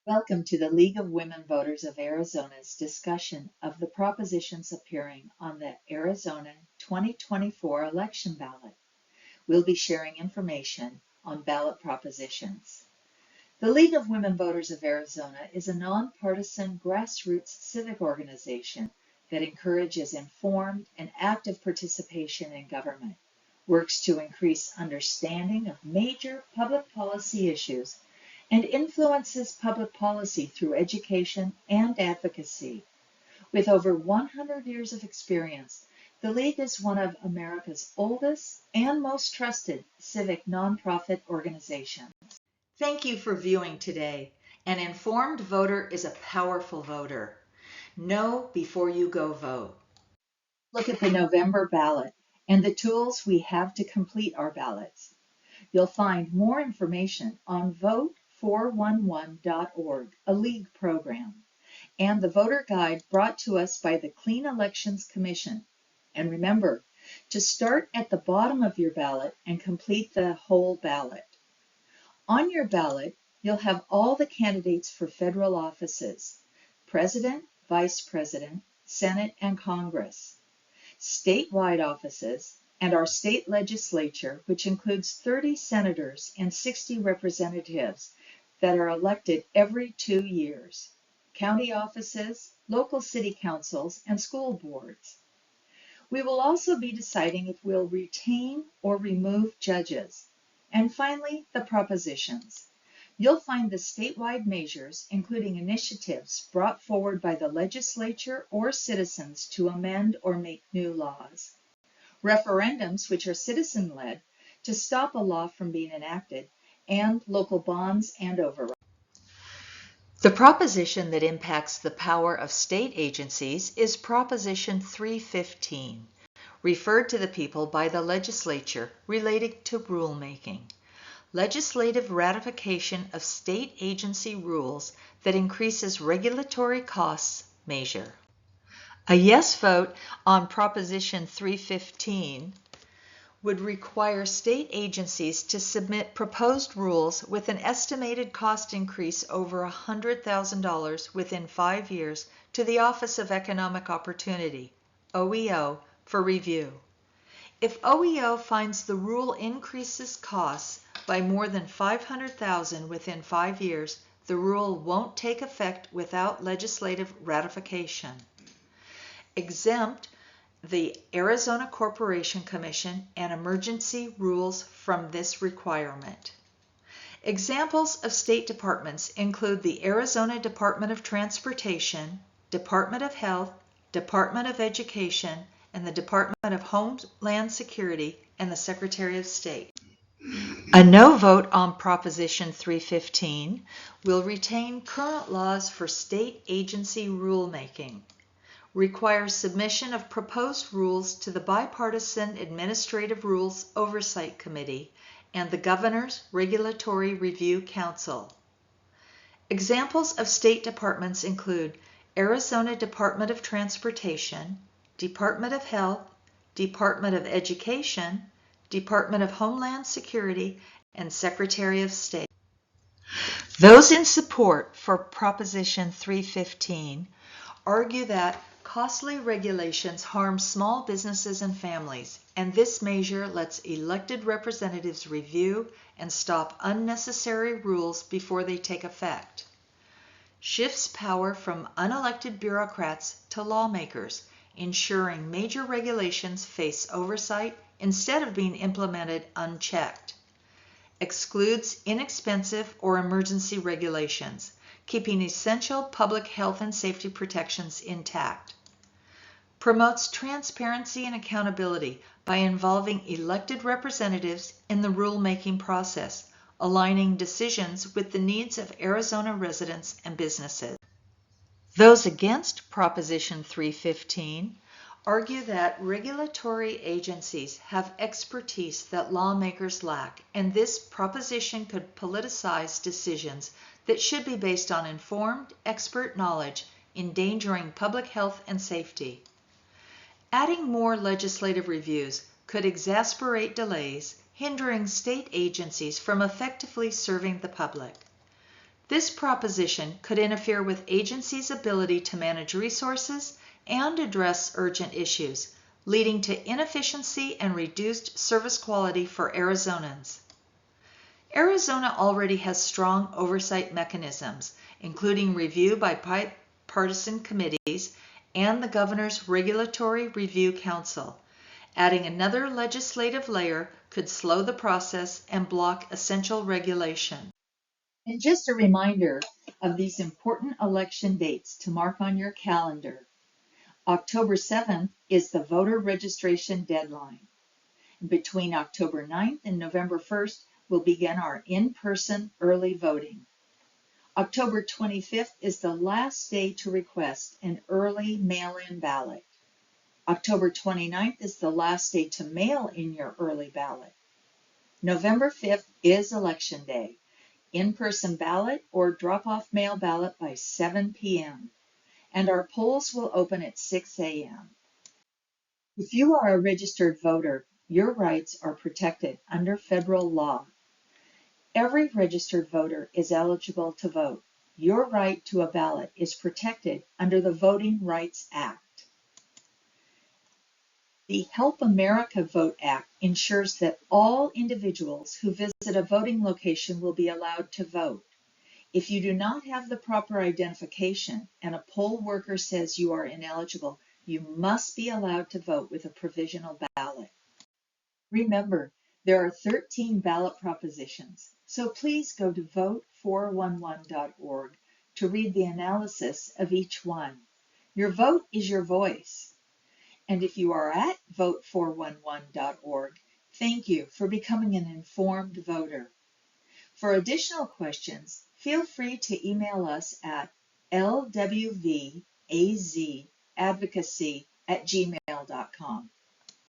Welcome to the League of Women Voters of Arizona's discussion of the propositions appearing on the Arizona 2024 election ballot. We'll be sharing information on ballot propositions. The League of Women Voters of Arizona is a nonpartisan grassroots civic organization that encourages informed and active participation in government, works to increase understanding of major public policy issues, and influences public policy through education and advocacy. With over 100 years of experience, the League is one of America's oldest and most trusted civic nonprofit organizations. Thank you for viewing today. An informed voter is a powerful voter. Know before you go vote. Look at the November ballot and the tools we have to complete our ballots. You'll find more information on vote411.org, a League program, and the voter guide brought to us by the Clean Elections Commission. And remember to start at the bottom of your ballot and complete the whole ballot. On your ballot, you'll have all the candidates for federal offices: President, Vice President, Senate, and Congress, statewide offices, and our state legislature, which includes 30 senators and 60 representatives that are elected every 2 years, county offices, local city councils, and school boards. We will also be deciding if we'll retain or remove judges. And finally, the propositions. You'll find the statewide measures, including initiatives brought forward by the legislature or citizens to amend or make new laws. Referendums, which are citizen-led, to stop a law from being enacted, and local bonds and overrides. The proposition that impacts the power of state agencies is Proposition 315, referred to the people by the legislature relating to rulemaking. Legislative ratification of state agency rules that increases regulatory costs measure. A yes vote on Proposition 315 would require state agencies to submit proposed rules with an estimated cost increase over $100,000 within 5 years to the Office of Economic Opportunity, OEO, for review. If OEO finds the rule increases costs by more than $500,000 within 5 years, the rule won't take effect without legislative ratification. Exempt the Arizona Corporation Commission and emergency rules from this requirement. Examples of state departments include the Arizona Department of Transportation, Department of Health, Department of Education, and the Department of Homeland Security and the Secretary of State. A no vote on Proposition 315 will retain current laws for state agency rulemaking, requires submission of proposed rules to the Bipartisan Administrative Rules Oversight Committee and the Governor's Regulatory Review Council. Examples of state departments include Arizona Department of Transportation, Department of Health, Department of Education, Department of Homeland Security, and Secretary of State. Those in support for Proposition 315 argue that costly regulations harm small businesses and families, and this measure lets elected representatives review and stop unnecessary rules before they take effect. Shifts power from unelected bureaucrats to lawmakers, ensuring major regulations face oversight instead of being implemented unchecked. Excludes inexpensive or emergency regulations, keeping essential public health and safety protections intact. Promotes transparency and accountability by involving elected representatives in the rulemaking process, aligning decisions with the needs of Arizona residents and businesses. Those against Proposition 315 argue that regulatory agencies have expertise that lawmakers lack, and this proposition could politicize decisions that should be based on informed, expert knowledge, endangering public health and safety. Adding more legislative reviews could exacerbate delays, hindering state agencies from effectively serving the public. This proposition could interfere with agencies' ability to manage resources and address urgent issues, leading to inefficiency and reduced service quality for Arizonans. Arizona already has strong oversight mechanisms, including review by bipartisan committees and the Governor's Regulatory Review Council. Adding another legislative layer could slow the process and block essential regulation. And just a reminder of these important election dates to mark on your calendar. October 7th is the voter registration deadline. Between October 9th and November 1st, we'll begin our in-person early voting. October 25th is the last day to request an early mail-in ballot. October 29th is the last day to mail in your early ballot. November 5th is Election Day. In-person ballot or drop-off mail ballot by 7 p.m. And our polls will open at 6 a.m. If you are a registered voter, your rights are protected under federal law. Every registered voter is eligible to vote. Your right to a ballot is protected under the Voting Rights Act. The Help America Vote Act ensures that all individuals who visit a voting location will be allowed to vote. If you do not have the proper identification and a poll worker says you are ineligible, you must be allowed to vote with a provisional ballot. Remember, there are 13 ballot propositions, so please go to vote411.org to read the analysis of each one. Your vote is your voice. And if you are at vote411.org, thank you for becoming an informed voter. For additional questions, feel free to email us at lwvazadvocacy@gmail.com.